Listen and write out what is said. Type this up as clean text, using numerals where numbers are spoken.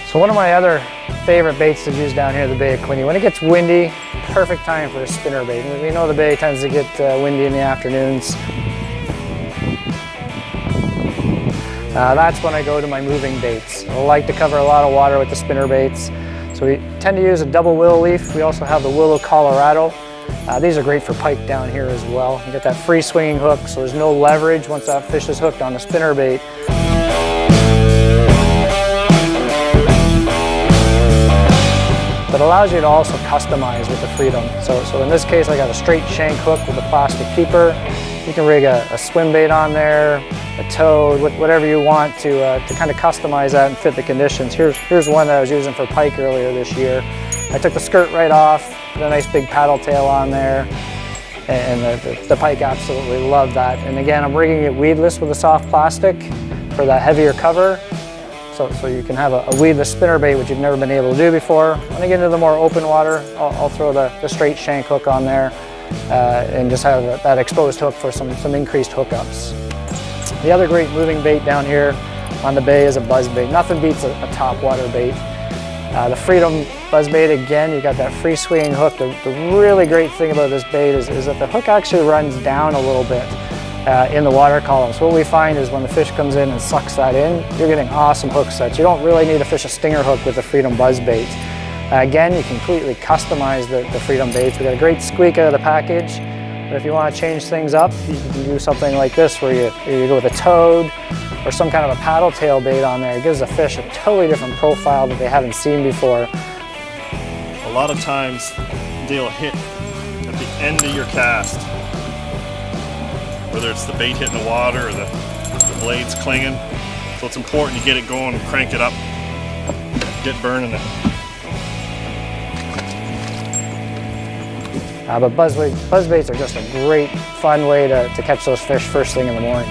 So one of my other favorite baits to use down here at the Bay of Quinte, when it gets windy, perfect time for a spinnerbait. And we know the bay tends to get windy in the afternoons. That's when I go to my moving baits. I like to cover a lot of water with the spinnerbaits. So we tend to use a double willow leaf. We also have the willow Colorado. These are great for pike down here as well. You get that free swinging hook, so there's no leverage once that fish is hooked on the spinnerbait. But it allows you to also customize with the Freedom. So in this case, I got a straight shank hook with a plastic keeper. You can rig a swim bait on there, a toad, whatever you want to kind of customize that and fit the conditions. Here's one that I was using for pike earlier this year. I took the skirt right off, put a nice big paddle tail on there, and the pike absolutely loved that. And again, I'm rigging it weedless with a soft plastic for that heavier cover. So you can have a weedless spinnerbait, which you've never been able to do before. When I get into the more open water, I'll throw the straight shank hook on there and just have that exposed hook for some increased hookups. The other great moving bait down here on the bay is a buzz bait. Nothing beats a top water bait. The Freedom buzz bait, again, you got that free swinging hook. The really great thing about this bait is that the hook actually runs down a little bit in the water column. So what we find is when the fish comes in and sucks that in, you're getting awesome hook sets. You don't really need to fish a stinger hook with the Freedom buzz bait. Again, you completely customize the Freedom baits. We got a great squeak out of the package, but if you want to change things up, you can do something like this where you go with a toad or some kind of a paddle tail bait on there. It gives the fish a totally different profile that they haven't seen before. A lot of times they'll hit at the end of your cast, whether it's the bait hitting the water or the blades clinging. So it's important to get it going and crank it up, get burning it. But buzz baits are just a great, fun way to catch those fish first thing in the morning.